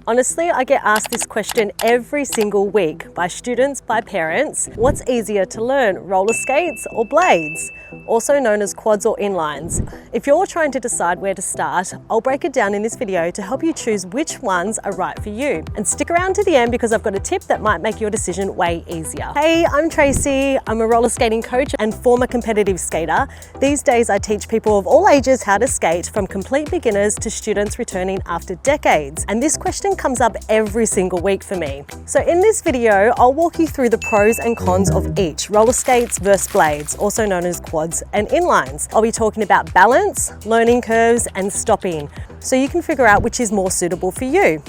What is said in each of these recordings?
Honestly, I get asked this question every single week by students, by parents. What's easier to learn, roller skates or blades? Also known as quads or inlines. If you're trying to decide where to start, I'll break it down in this video to help you choose which ones are right for you. And stick around to the end because I've got a tip that might make your decision way easier. Hey, I'm Tracy. I'm a roller skating coach and former competitive skater. These days I teach people of all ages how to skate, from complete beginners to students returning after decades. And this question comes up every single week for me. So in this video, I'll walk you through the pros and cons of each: roller skates versus blades, also known as quads and inlines. I'll be talking about balance, learning curves, and stopping, so you can figure out which is more suitable for you.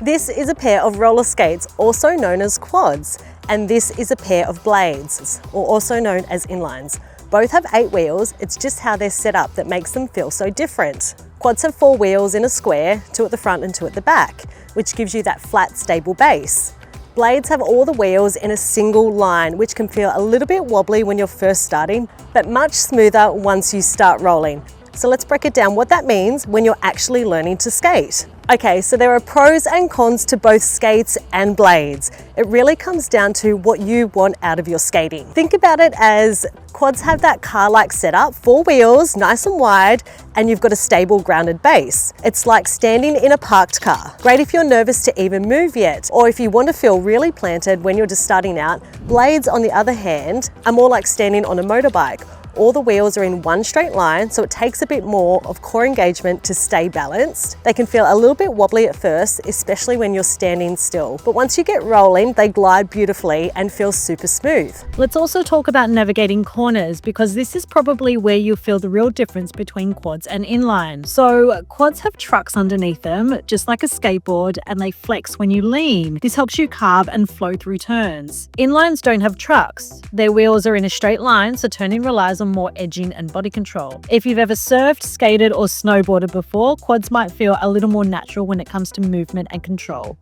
This is a pair of roller skates, also known as quads, and this is a pair of blades, or also known as inlines. Both have 8 wheels, it's just how they're set up that makes them feel so different. Quads have 4 wheels in a square, 2 at the front and 2 at the back, which gives you that flat, stable base. Blades have all the wheels in a single line, which can feel a little bit wobbly when you're first starting, but much smoother once you start rolling. So let's break it down what that means when you're actually learning to skate. Okay, so there are pros and cons to both skates and blades. It really comes down to what you want out of your skating. Think about it as quads have that car-like setup, 4 wheels, nice and wide, and you've got a stable, grounded base. It's like standing in a parked car. Great if you're nervous to even move yet, or if you want to feel really planted when you're just starting out. Blades, on the other hand, are more like standing on a motorbike. All the wheels are in one straight line, so it takes a bit more of core engagement to stay balanced. They can feel a little bit wobbly at first, especially when you're standing still. But once you get rolling, they glide beautifully and feel super smooth. Let's also talk about navigating corners, because this is probably where you'll feel the real difference between quads and inline. So quads have trucks underneath them, just like a skateboard, and they flex when you lean. This helps you carve and flow through turns. Inlines don't have trucks. Their wheels are in a straight line, so turning relies on more edging and body control. If you've ever surfed, skated, or snowboarded before, quads might feel a little more natural when it comes to movement and control.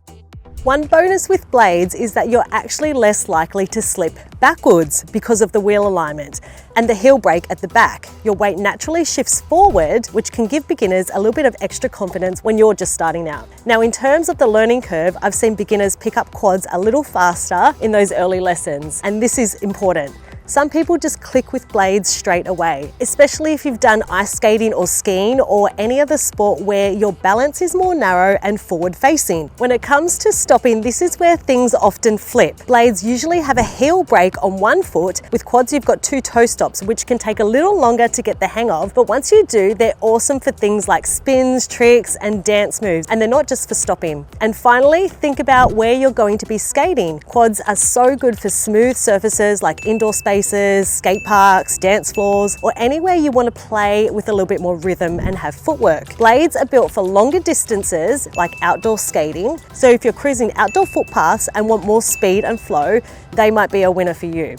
One bonus with blades is that you're actually less likely to slip backwards because of the wheel alignment and the heel brake at the back. Your weight naturally shifts forward, which can give beginners a little bit of extra confidence when you're just starting out. Now, in terms of the learning curve, I've seen beginners pick up quads a little faster in those early lessons, and this is important. Some people just click with blades straight away, especially if you've done ice skating or skiing or any other sport where your balance is more narrow and forward facing. When it comes to stopping, this is where things often flip. Blades usually have a heel brake on one foot. With quads, you've got 2 toe stops, which can take a little longer to get the hang of, but once you do, they're awesome for things like spins, tricks, and dance moves, and they're not just for stopping. And finally, think about where you're going to be skating. Quads are so good for smooth surfaces like indoor spaces, skate parks, dance floors, or anywhere you want to play with a little bit more rhythm and have footwork. Blades are built for longer distances, like outdoor skating. So if you're cruising outdoor footpaths and want more speed and flow, they might be a winner for you.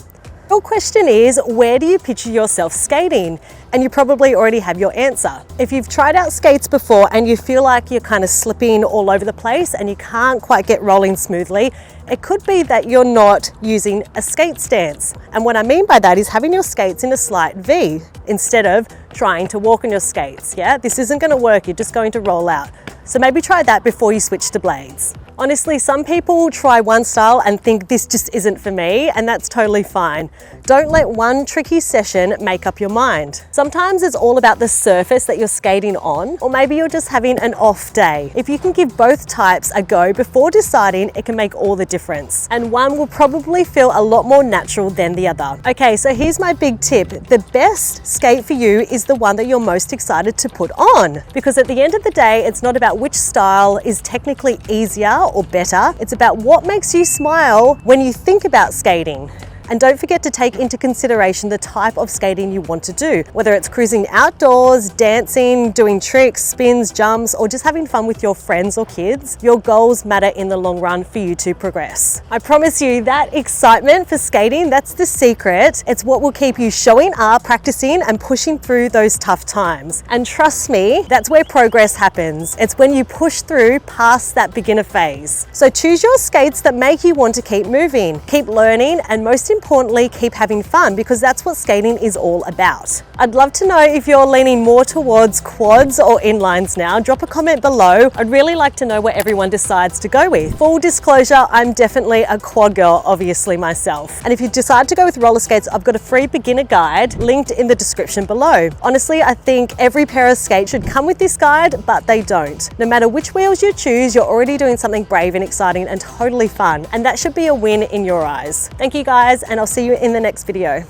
Your question is, where do you picture yourself skating? And you probably already have your answer. If you've tried out skates before and you feel like you're kind of slipping all over the place and you can't quite get rolling smoothly, it could be that you're not using a skate stance. And what I mean by that is having your skates in a slight V instead of trying to walk on your skates. Yeah, this isn't going to work, you're just going to roll out. So maybe try that before you switch to blades. Honestly, some people try one style and think this just isn't for me, and that's totally fine. Don't let one tricky session make up your mind. Sometimes it's all about the surface that you're skating on, or maybe you're just having an off day. If you can give both types a go before deciding, it can make all the difference. And one will probably feel a lot more natural than the other. Okay, so here's my big tip. The best skate for you is the one that you're most excited to put on. Because at the end of the day, it's not about which style is technically easier or better. It's about what makes you smile when you think about skating. And don't forget to take into consideration the type of skating you want to do, whether it's cruising outdoors, dancing, doing tricks, spins, jumps, or just having fun with your friends or kids. Your goals matter in the long run for you to progress. I promise you that excitement for skating, that's the secret. It's what will keep you showing up, practicing, and pushing through those tough times. And trust me, that's where progress happens. It's when you push through past that beginner phase. So choose your skates that make you want to keep moving, keep learning, and most importantly, keep having fun, because that's what skating is all about. I'd love to know if you're leaning more towards quads or inlines now. Drop a comment below. I'd really like to know what everyone decides to go with. Full disclosure, I'm definitely a quad girl, obviously myself. And if you decide to go with roller skates, I've got a free beginner guide linked in the description below. Honestly, I think every pair of skates should come with this guide, but they don't. No matter which wheels you choose, you're already doing something brave and exciting and totally fun. And that should be a win in your eyes. Thank you guys, and I'll see you in the next video.